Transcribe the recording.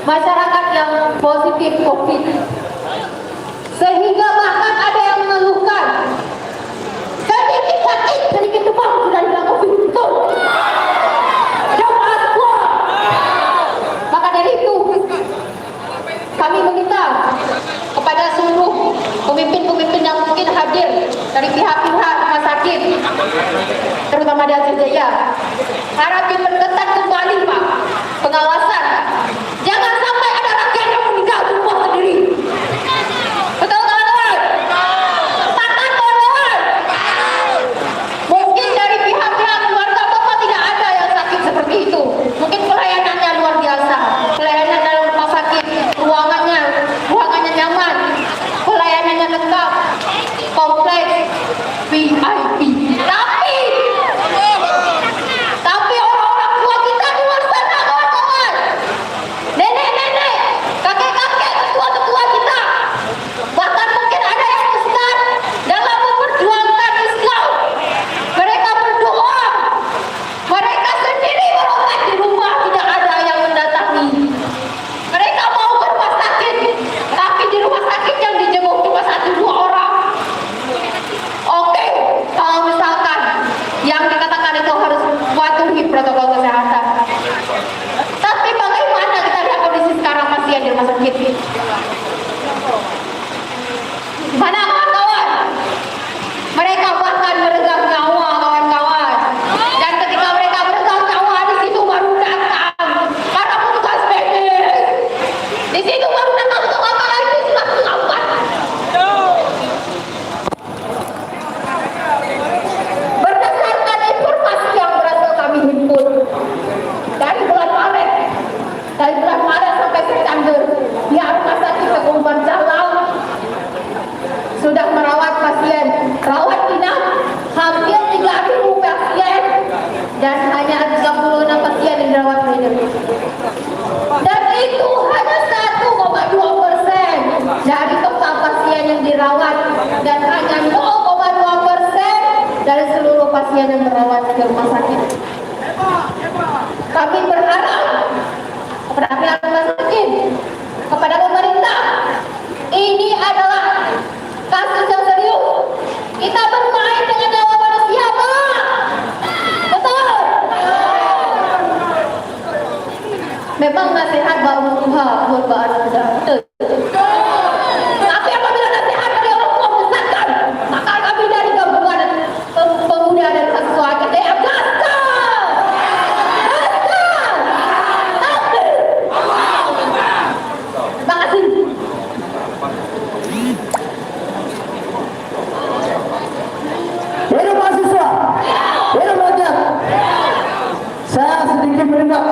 masyarakat yang positif COVID, sehingga bahkan ada yang mengeluhkan sedikit sakit, sedikit demam sudah bilang COVID betul. Jemaat semua. Maka dari itu kami meminta kepada seluruh pemimpin-pemimpin yang mungkin hadir dari pihak-pihak rumah sakit, terutama di Aceh Jaya, harap diperketat kembali Pak pengawasan. Jangan sampai ada rakyat yang meninggal di rumah sendiri. Betul kawan-kawan? Sepakat kawan-kawan? Mungkin dari pihak-pihak keluarga Bapak tidak ada yang sakit seperti itu. Mungkin pelayanannya luar biasa. Pelayanan dalam rumah sakit, ruangannya nyaman, pelayanannya lengkap, kompleks, VIP. Tapi orang-orang tua kita di luar sana kawan-kawan, nenek-nenek, kakek-kakek, ketua-ketua kita, bahkan mungkin ada yang besar dalam memperjuangkan Islam. Mereka berdoa, mereka sendiri berobat di rumah, tidak ada yang mendatangi. Mereka mau ke rumah sakit, tapi di rumah sakit yang dijenguk cuma 1-2 orang. Oke, kalau misalkan yang dikatakan itu harus patuhi protokol kesehatan. Tapi bagaimana kita lihat kondisi sekarang pasien di rumah sakit? Mana kawan-kawan? Mereka bahkan meregang nyawa kawan-kawan. Dan ketika mereka meregang nyawa, di situ baru datang para petugas medis. Di situ baru datang untuk apa lagi? Sudah terlambat. Berdasarkan informasi yang berhasil kami himpun dari bulan Maret sampai September, pihak rumah sakit Teguh Jalan sudah merawat pasien rawat inap hampir 3.000 pasien dan hanya 36 pasien yang dirawat inap. Dan itu hanya 1,2% dari total pasien yang dirawat dan hanya 0,2% dari seluruh pasien yang merawat di rumah sakit. Kami berharap kepada pihak rumah sakit, kepada pemerintah, ini adalah kasus yang serius. Kita bermain dengan nyawa manusia, Pak. Betul. Memang nasihat bau Tuhan buat betul. Tapi apabila nasihat dari orang tua membesarkan, maka kami dari gabungan pemuda dan mahasiswa kita yang terima kasih. Hidup mahasiswa, hidup rakyat. Saya sedikit mendengar